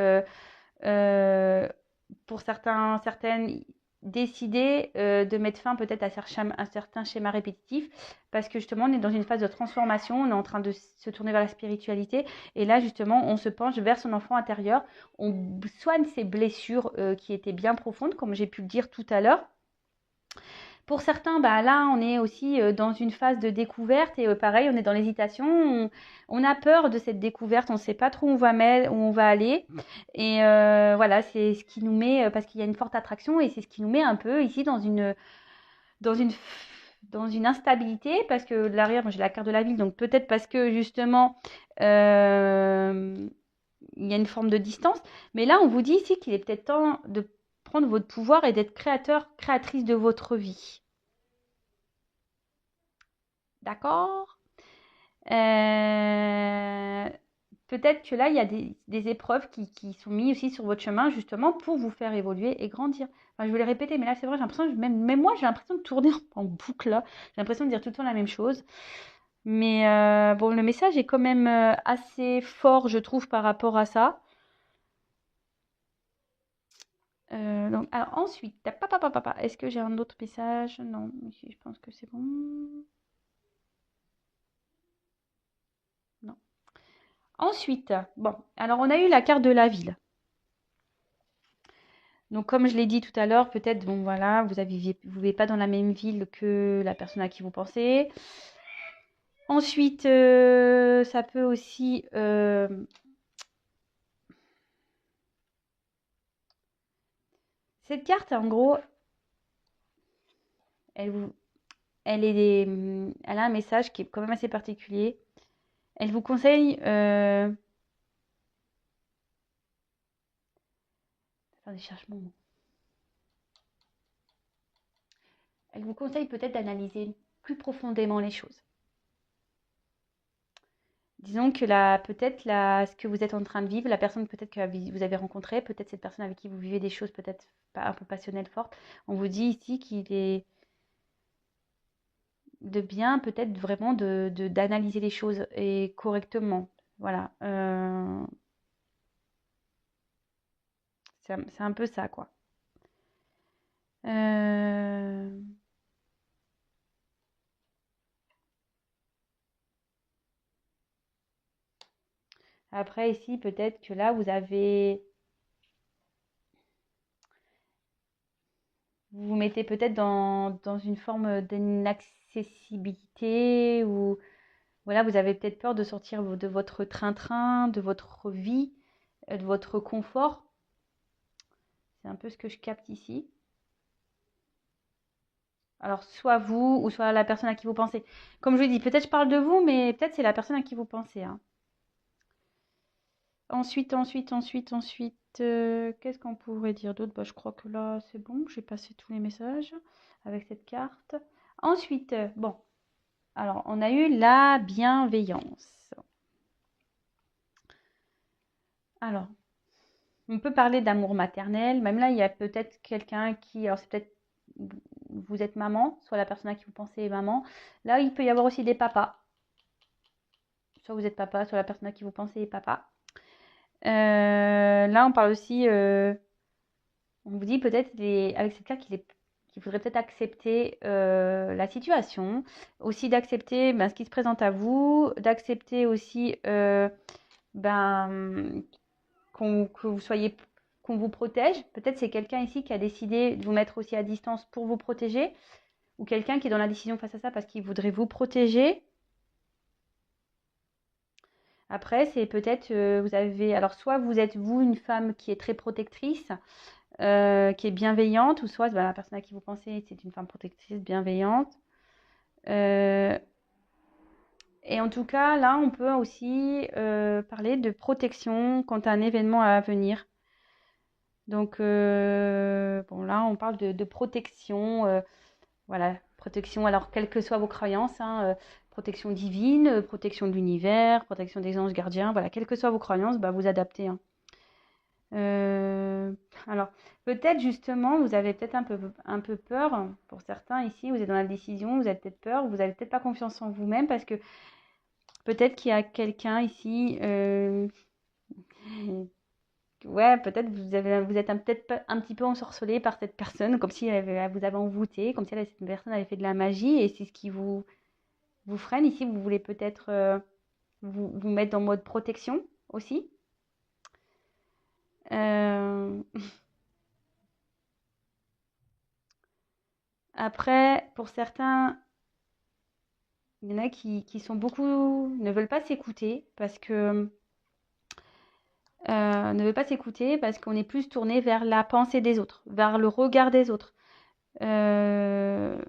pour certaines, décider de mettre fin peut-être à un certain schéma répétitif, parce que justement, on est dans une phase de transformation. On est en train de se tourner vers la spiritualité. Et là, justement, on se penche vers son enfant intérieur. On soigne ses blessures qui étaient bien profondes, comme j'ai pu le dire tout à l'heure. Pour certains, là, on est aussi dans une phase de découverte et pareil, on est dans l'hésitation. On a peur de cette découverte, on ne sait pas trop où on va aller. Et voilà, c'est ce qui nous met, parce qu'il y a une forte attraction et c'est ce qui nous met un peu ici dans une, dans une instabilité. Parce que l'arrière, moi j'ai la carte de la ville, donc peut-être parce que justement, il y a une forme de distance. Mais là, on vous dit ici qu'il est peut-être temps de prendre votre pouvoir et d'être créateur, créatrice de votre vie. D'accord? Euh, Peut-être que là, il y a des épreuves qui sont mises aussi sur votre chemin, justement, pour vous faire évoluer et grandir. Enfin, je vais les répéter, mais là, c'est vrai, j'ai l'impression, même moi, j'ai l'impression de tourner en boucle, là. J'ai l'impression de dire tout le temps la même chose. Mais bon, le message est quand même assez fort, je trouve, par rapport à ça. Donc, alors ensuite, est-ce que j'ai un autre message? Non, ici, je pense que c'est bon. Non. Ensuite, bon, alors on a eu la carte de la ville. Donc, comme je l'ai dit tout à l'heure, peut-être, bon, voilà, vous vivez pas dans la même ville que la personne à qui vous pensez. Ensuite, ça peut aussi... cette carte, en gros, elle, vous, elle a un message qui est quand même assez particulier. Elle vous conseille... Attendez, je cherche mon mot. Elle vous conseille peut-être d'analyser plus profondément les choses. Disons que ce que vous êtes en train de vivre, la personne peut-être que vous avez rencontrée, peut-être cette personne avec qui vous vivez des choses peut-être pas un peu passionnelles, fortes, on vous dit ici qu'il est de bien peut-être vraiment d'analyser les choses et correctement. Voilà. C'est un peu ça, quoi. Après, ici, peut-être que là, vous vous mettez peut-être dans une forme d'inaccessibilité ou voilà, vous avez peut-être peur de sortir de votre train-train, de votre vie, de votre confort. C'est un peu ce que je capte ici. Alors, soit vous ou soit la personne à qui vous pensez. Comme je vous dis, peut-être je parle de vous, mais peut-être c'est la personne à qui vous pensez, hein. Ensuite, qu'est-ce qu'on pourrait dire d'autre? Bah, je crois que là, c'est bon, j'ai passé tous les messages avec cette carte. Ensuite, bon, alors on a eu la bienveillance. Alors, on peut parler d'amour maternel. Même là, il y a peut-être quelqu'un qui, alors c'est peut-être vous êtes maman, soit la personne à qui vous pensez est maman. Là, il peut y avoir aussi des papas. Soit vous êtes papa, soit la personne à qui vous pensez est papa. Là, on parle aussi, on vous dit peut-être avec cette carte qu'il faudrait peut-être accepter la situation, aussi d'accepter ce qui se présente à vous, d'accepter aussi ben, que vous soyez, qu'on vous protège. Peut-être c'est quelqu'un ici qui a décidé de vous mettre aussi à distance pour vous protéger, ou quelqu'un qui est dans la décision face à ça parce qu'il voudrait vous protéger. Après, c'est peut-être, vous avez, alors soit vous êtes vous une femme qui est très protectrice, qui est bienveillante, ou soit la personne à qui vous pensez, c'est une femme protectrice, bienveillante. Euh, et en tout cas, là, on peut aussi parler de protection quant à un événement à venir. Donc, bon, là, on parle de protection, voilà, protection, alors quelles que soient vos croyances, hein, protection divine, protection de l'univers, protection des anges gardiens, voilà, quelles que soient vos croyances, bah, vous adaptez, hein. Euh, alors, peut-être justement, vous avez peut-être un peu peur, pour certains ici, vous êtes dans la décision, vous avez peut-être peur, vous n'avez peut-être pas confiance en vous-même parce que peut-être qu'il y a quelqu'un ici, ouais, peut-être vous êtes peut-être un petit peu ensorcelé par cette personne, comme si elle vous avait envoûté, comme si cette personne avait fait de la magie et c'est ce qui vous freine. Ici, vous voulez peut-être vous mettre en mode protection aussi. Euh, Après, pour certains, il y en a qui sont beaucoup, ne veulent pas s'écouter parce que ne veulent pas s'écouter parce qu'on est plus tourné vers la pensée des autres, vers le regard des autres. Euh,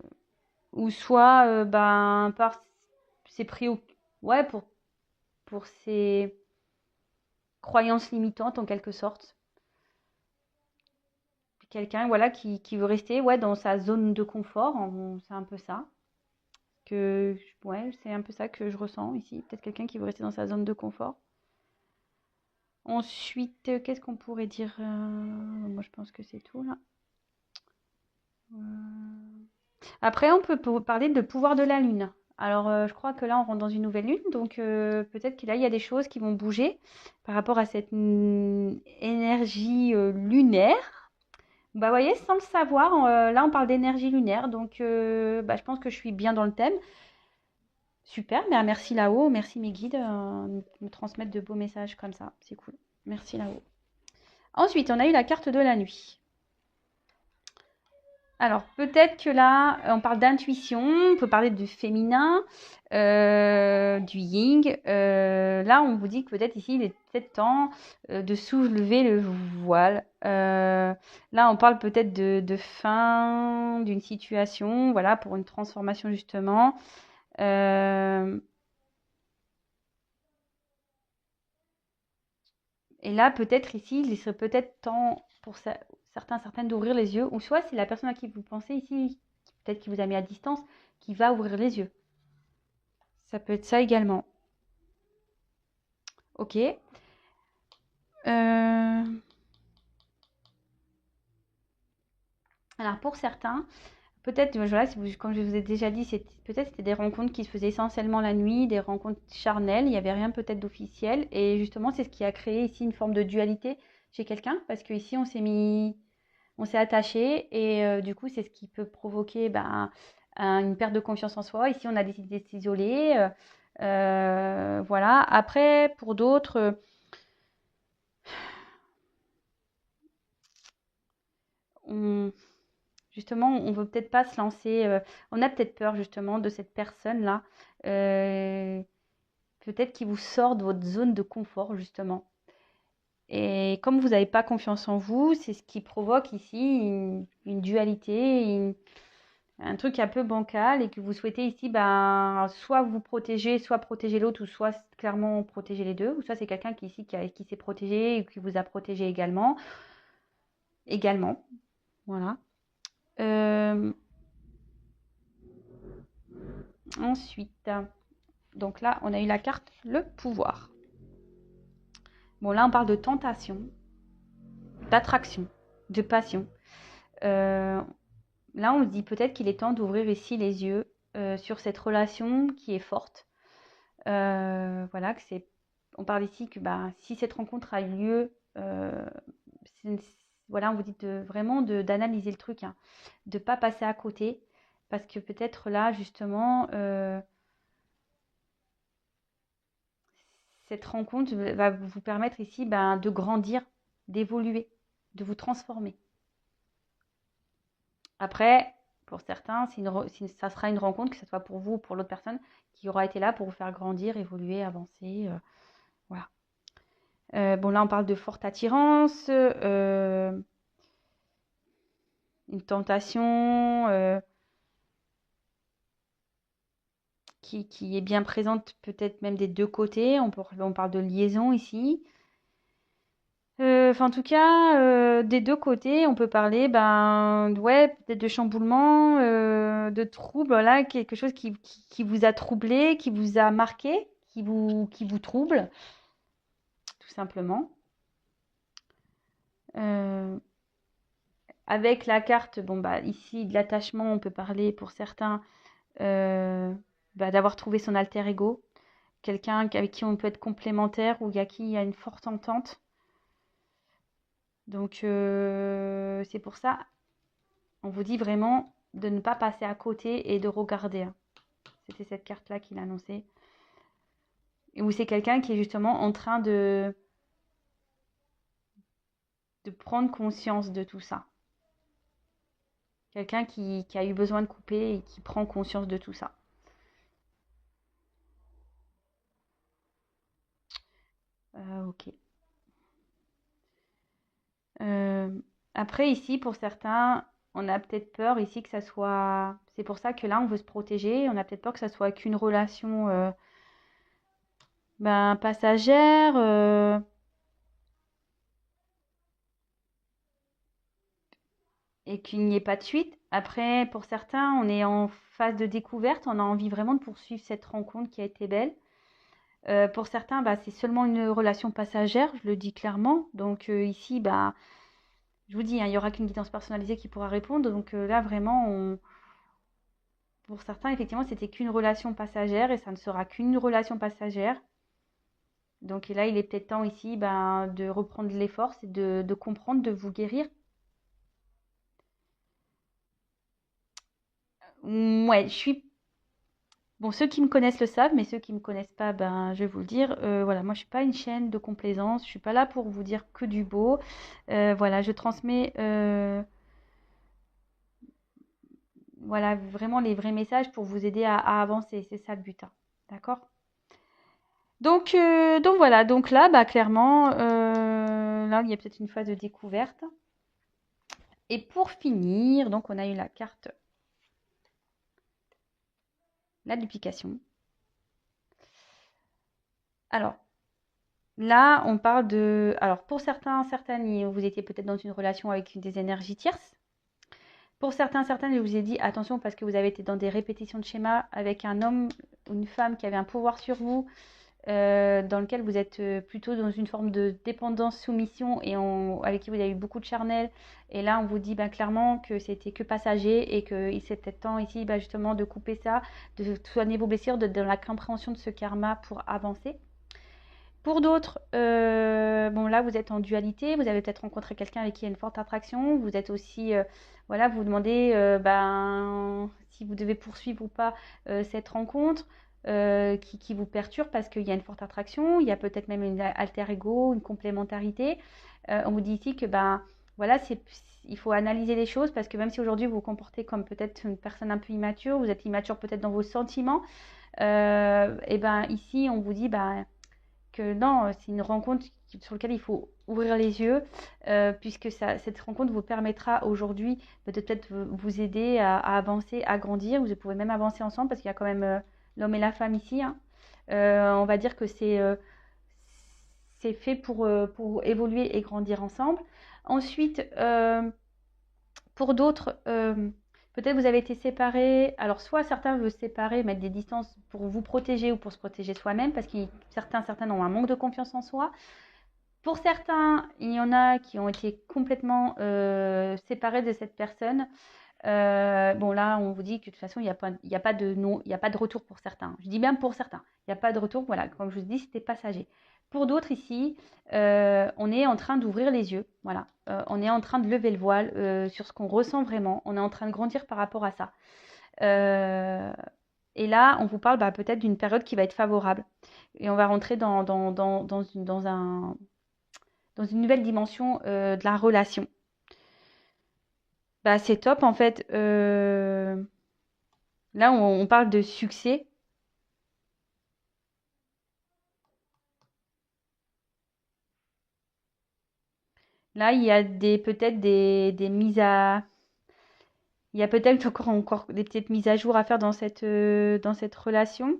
ou soit par ses ouais, pour ses croyances limitantes en quelque sorte. Quelqu'un voilà, qui veut rester ouais, dans sa zone de confort, c'est un peu ça. Ouais, c'est un peu ça que je ressens ici. Peut-être quelqu'un qui veut rester dans sa zone de confort. Ensuite, qu'est-ce qu'on pourrait dire moi, je pense que c'est tout là. Après, on peut parler de pouvoir de la Lune. Alors, je crois que là, on rentre dans une nouvelle lune, donc peut-être que là, il y a des choses qui vont bouger par rapport à cette énergie lunaire. Bah, vous voyez, sans le savoir, là, on parle d'énergie lunaire, donc je pense que je suis bien dans le thème. Super, merci là-haut, merci mes guides de me transmettre de beaux messages comme ça, c'est cool. Merci là-haut. Ensuite, on a eu la carte de la nuit. Alors, peut-être que là, on parle d'intuition, on peut parler du féminin, du yin. Là, on vous dit que peut-être ici, il est peut-être temps de soulever le voile. Là, on parle peut-être de fin d'une situation, voilà, pour une transformation justement. Et là, peut-être ici, il serait peut-être temps pour certaines d'ouvrir les yeux, ou soit c'est la personne à qui vous pensez ici, peut-être qui vous a mis à distance, qui va ouvrir les yeux. Ça peut être ça également. Ok. Alors pour certains, peut-être, voilà, comme je vous ai déjà dit, peut-être c'était des rencontres qui se faisaient essentiellement la nuit, des rencontres charnelles, il n'y avait rien peut-être d'officiel. Et justement, c'est ce qui a créé ici une forme de dualité chez quelqu'un, parce qu'ici, on s'est attaché et du coup, c'est ce qui peut provoquer une perte de confiance en soi. Ici, on a décidé de s'isoler. Voilà. Après, pour d'autres, on, justement, on veut peut-être pas se lancer. On a peut-être peur justement de cette personne-là. euh, Peut-être qu'il vous sort de votre zone de confort justement. Et comme vous n'avez pas confiance en vous, c'est ce qui provoque ici une dualité, un truc un peu bancal et que vous souhaitez ici, ben, soit vous protéger, soit protéger l'autre, ou soit clairement protéger les deux, ou soit c'est quelqu'un qui ici qui s'est protégé et qui vous a protégé également. Également, voilà. Euh, Ensuite, donc là, on a eu la carte le pouvoir. Bon, là, on parle de tentation, d'attraction, de passion. Euh, Là, on se dit peut-être qu'il est temps d'ouvrir ici les yeux sur cette relation qui est forte. Voilà, que c'est. On parle ici que bah, si cette rencontre a eu lieu, voilà, on vous dit vraiment d'analyser le truc, hein, de ne pas passer à côté, parce que peut-être là, justement, cette rencontre va vous permettre ici ben, de grandir, d'évoluer, de vous transformer. Après, pour certains, ça sera une rencontre, que ce soit pour vous ou pour l'autre personne, qui aura été là pour vous faire grandir, évoluer, avancer. Voilà. Bon, là, on parle de forte attirance, une tentation qui est bien présente, peut-être même des deux côtés. On parle de liaison ici. En tout cas, des deux côtés, on peut parler, ben, ouais, peut-être de chamboulement, de trouble, voilà, quelque chose qui vous a troublé, qui vous a marqué, qui vous trouble, tout simplement. Euh, Avec la carte, bon, bah, ici, de l'attachement, on peut parler pour certains bah, d'avoir trouvé son alter ego, quelqu'un avec qui on peut être complémentaire ou à qui il y a une forte entente. Donc, c'est pour ça, on vous dit vraiment de ne pas passer à côté et de regarder. C'était cette carte-là qu'il a annoncée. Et où c'est quelqu'un qui est justement en train de prendre conscience de tout ça. Quelqu'un qui a eu besoin de couper et qui prend conscience de tout ça. Ok. Euh, Après, ici, pour certains, on a peut-être peur ici que ça soit. C'est pour ça que là, on veut se protéger. On a peut-être peur que ça soit qu'une relation ben, passagère. Et qu'il n'y ait pas de suite. Après, pour certains, on est en phase de découverte, on a envie vraiment de poursuivre cette rencontre qui a été belle. Pour certains, bah, c'est seulement une relation passagère, je le dis clairement. Donc ici, bah, je vous dis, hein, il n'y aura qu'une guidance personnalisée qui pourra répondre. Donc là, vraiment, pour certains, effectivement, c'était qu'une relation passagère et ça ne sera qu'une relation passagère. Donc là, il est peut-être temps ici bah, de reprendre les forces et de comprendre, de vous guérir. Ouais, je suis. Bon, ceux qui me connaissent le savent, mais ceux qui ne me connaissent pas, ben, je vais vous le dire. Voilà, moi, je ne suis pas une chaîne de complaisance. Je ne suis pas là pour vous dire que du beau. Voilà, je transmets voilà, vraiment les vrais messages pour vous aider à avancer. C'est ça le but, hein. D'accord? Donc voilà, donc là, bah, clairement, là, il y a peut-être une phase de découverte. Et pour finir, donc on a eu la carte, la duplication. Alors, là, on parle de. Alors, pour certains, certaines, vous étiez peut-être dans une relation avec des énergies tierces. Pour certains, certaines, je vous ai dit attention parce que vous avez été dans des répétitions de schémas avec un homme ou une femme qui avait un pouvoir sur vous, dans lequel vous êtes plutôt dans une forme de dépendance, soumission et avec qui vous avez eu beaucoup de charnel. Et là, on vous dit clairement que c'était que passager et qu'il c'est peut-être temps ici justement de couper ça, de soigner vos blessures, dans la compréhension de ce karma pour avancer. Pour d'autres, bon là vous êtes en dualité, vous avez peut-être rencontré quelqu'un avec qui il y a une forte attraction, vous êtes aussi, voilà, vous vous demandez si vous devez poursuivre ou pas cette rencontre. qui vous perturbe parce qu'il y a une forte attraction, il y a peut-être même une alter ego, une complémentarité. On vous dit ici que ben voilà, il faut analyser les choses parce que même si aujourd'hui vous vous comportez comme peut-être une personne un peu immature, vous êtes immature peut-être dans vos sentiments, et ben ici on vous dit ben que non, c'est une rencontre sur laquelle il faut ouvrir les yeux, puisque cette rencontre vous permettra aujourd'hui de peut-être vous aider à avancer, à grandir. Vous pouvez même avancer ensemble parce qu'il y a quand même l'homme et la femme ici, hein. On va dire que c'est fait pour évoluer et grandir ensemble. Ensuite, pour d'autres, peut-être vous avez été séparés. Alors, soit certains veulent se séparer, mettre des distances pour vous protéger ou pour se protéger soi-même, parce que certains ont un manque de confiance en soi. Pour certains, il y en a qui ont été complètement séparés de cette personne. Bon, là, on vous dit que de toute façon, il n'y a pas de retour pour certains. Je dis bien pour certains. Il n'y a pas de retour. Voilà, comme je vous dis, c'était passager. Pour d'autres ici, on est en train d'ouvrir les yeux. Voilà, on est en train de lever le voile sur ce qu'on ressent vraiment. On est en train de grandir par rapport à ça. Et là, on vous parle peut-être d'une période qui va être favorable. Et on va rentrer dans une nouvelle dimension de la relation. Bah, c'est top en fait. Là, on parle de succès. Là, il y a peut-être des mises à... Il y a peut-être encore des petites mises à jour à faire dans cette relation.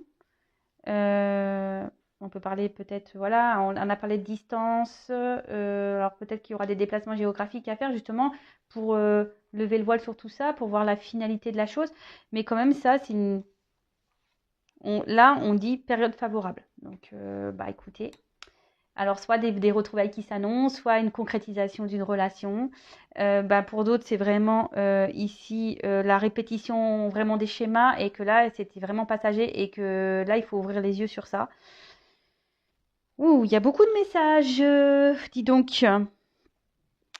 Euh, on peut parler peut-être, voilà, on a parlé de distance. Alors peut-être qu'il y aura des déplacements géographiques à faire justement pour lever le voile sur tout ça, pour voir la finalité de la chose. Mais quand même, ça, là, on dit période favorable. Donc, écoutez. Alors, soit des retrouvailles qui s'annoncent, soit une concrétisation d'une relation. Pour d'autres, c'est vraiment ici la répétition vraiment des schémas et que là, c'était vraiment passager et que là, il faut ouvrir les yeux sur ça. Ouh, il y a beaucoup de messages. Dis donc.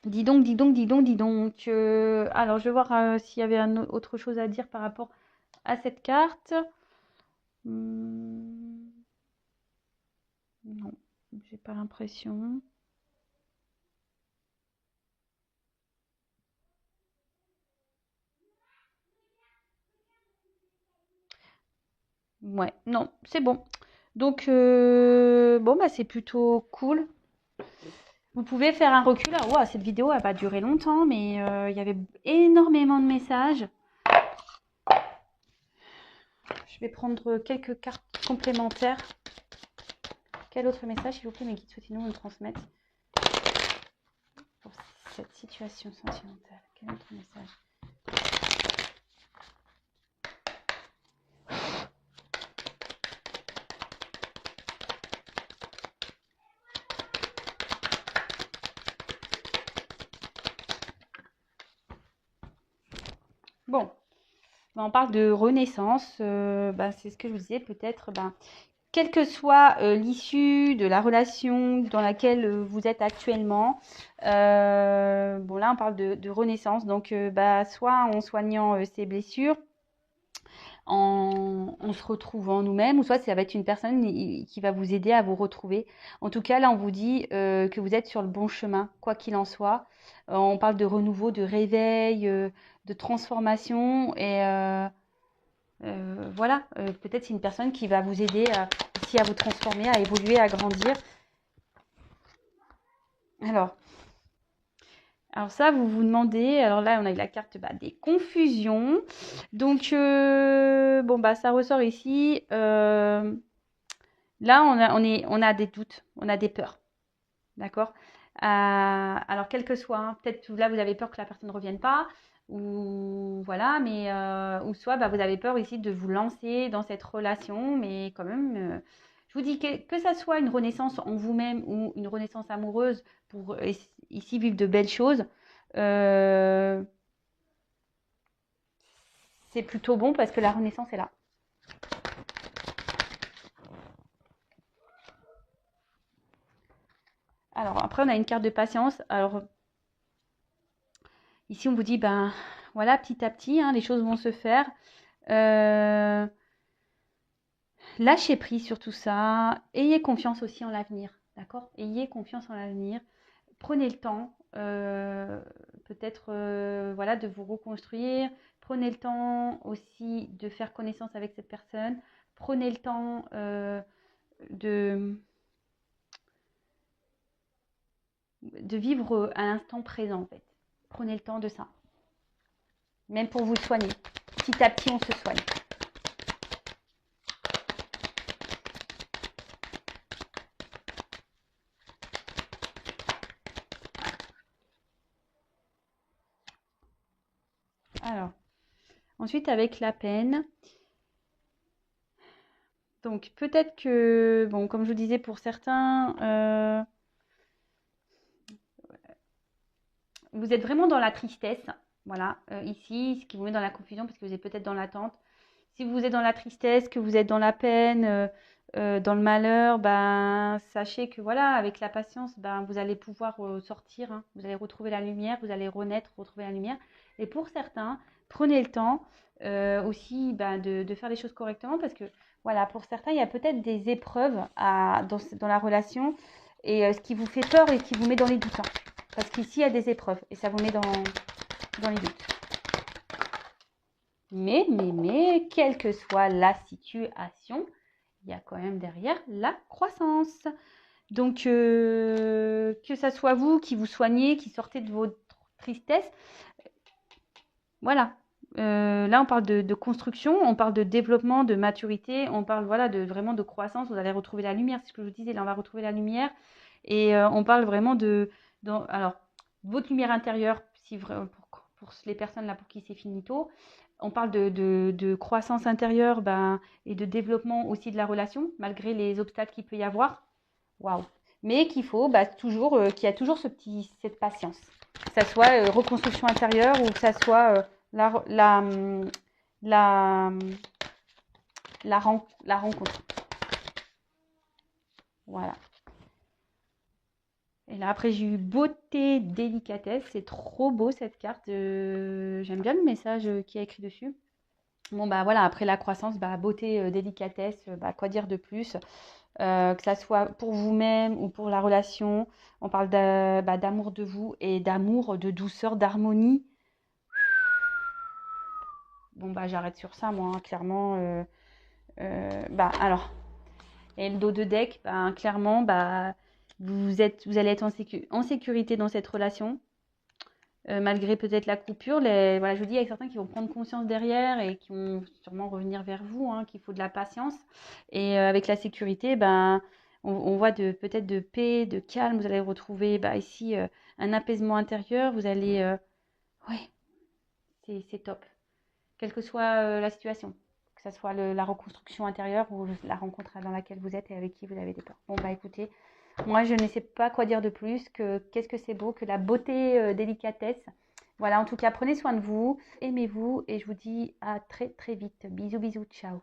Dis donc, dis donc, dis donc, dis donc. Alors, je vais voir s'il y avait autre chose à dire par rapport à cette carte. Non, j'ai pas l'impression. Ouais, non, c'est bon. Donc, bon, c'est plutôt cool. Vous pouvez faire un recul. Alors, wow, cette vidéo, elle va durer longtemps, mais il y avait énormément de messages. Je vais prendre quelques cartes complémentaires. Quel autre message, s'il vous plaît, mes guides souhaitent-nous me transmettre pour cette situation sentimentale? Quel autre message? Bon, on parle de renaissance. C'est ce que je vous disais, peut-être, quelle que soit l'issue de la relation dans laquelle vous êtes actuellement, bon là on parle de renaissance, donc soit en soignant ses blessures, en se retrouvant nous-mêmes, ou soit ça va être une personne qui va vous aider à vous retrouver. En tout cas, là on vous dit que vous êtes sur le bon chemin, quoi qu'il en soit. On parle de renouveau, de réveil, de transformation et voilà, peut-être c'est une personne qui va vous aider aussi à vous transformer, à évoluer, à grandir. Alors ça, vous vous demandez, alors là, on a eu la carte des confusions. Donc, ça ressort ici. Là, on a des doutes, on a des peurs. D'accord? Alors, quel que soit, hein, peut-être là, vous avez peur que la personne ne revienne pas, ou voilà, mais ou soit vous avez peur ici de vous lancer dans cette relation, mais quand même, je vous dis que ça soit une renaissance en vous-même ou une renaissance amoureuse pour ici vivre de belles choses, euh, c'est plutôt bon parce que la renaissance est là. Alors après, on a une carte de patience. Alors ici, on vous dit, voilà, petit à petit, hein, les choses vont se faire. lâchez prise sur tout ça. Ayez confiance aussi en l'avenir. D'accord? Ayez confiance en l'avenir. Prenez le temps, peut-être voilà, de vous reconstruire. Prenez le temps aussi de faire connaissance avec cette personne. Prenez le temps de, de vivre à l'instant présent en fait. Prenez le temps de ça. Même pour vous soigner. Petit à petit, on se soigne. Alors, ensuite avec la peine. Donc peut-être que, bon, comme je vous disais, pour certains, vous êtes vraiment dans la tristesse. Voilà, ici, ce qui vous met dans la confusion parce que vous êtes peut-être dans l'attente. Si vous êtes dans la tristesse, que vous êtes dans la peine, dans le malheur, ben, sachez que voilà, avec la patience, ben, vous allez pouvoir sortir, hein. Vous allez retrouver la lumière, vous allez renaître, retrouver la lumière. Et pour certains, prenez le temps aussi ben, de faire les choses correctement parce que voilà, pour certains, il y a peut-être des épreuves dans la relation et ce qui vous fait peur et qui vous met dans les doutes, hein. Parce qu'ici, il y a des épreuves et ça vous met dans les doutes. Mais, quelle que soit la situation, il y a quand même derrière la croissance. Donc, que ça soit vous qui vous soignez, qui sortez de votre tristesse, voilà. Là, on parle de construction, on parle de développement, de maturité, on parle voilà, vraiment de croissance. Vous allez retrouver la lumière, c'est ce que je vous disais, là, on va retrouver la lumière. Et on parle vraiment alors, votre lumière intérieure, si pour les personnes là pour qui c'est finito. On parle de croissance intérieure et de développement aussi de la relation, malgré les obstacles qu'il peut y avoir. Waouh! Mais qu'il faut toujours, qu'il y a toujours cette patience. Que ça soit reconstruction intérieure ou que ça soit la rencontre. Voilà. Et là, après, j'ai eu beauté, délicatesse. C'est trop beau cette carte. J'aime bien le message qui est écrit dessus. Bon, bah voilà, après la croissance, beauté, délicatesse, quoi dire de plus? Que ça soit pour vous-même ou pour la relation. On parle d'amour de vous et d'amour, de douceur, d'harmonie. Bon, j'arrête sur ça, moi, hein, clairement. Alors, et le dos de deck, clairement, vous allez être en sécurité dans cette relation. Malgré peut-être la coupure, voilà, je vous dis, il y a certains qui vont prendre conscience derrière et qui vont sûrement revenir vers vous, hein, qu'il faut de la patience. Et avec la sécurité, on voit peut-être de paix, de calme. Vous allez retrouver ici un apaisement intérieur. Vous allez... ouais, c'est top. Quelle que soit la situation. Que ce soit la reconstruction intérieure ou la rencontre dans laquelle vous êtes et avec qui vous avez des peurs. Bon, écoutez, moi, je ne sais pas quoi dire de plus que qu'est-ce que c'est beau, que la beauté, délicatesse. Voilà, en tout cas, prenez soin de vous, aimez-vous et je vous dis à très très vite. Bisous, bisous, ciao.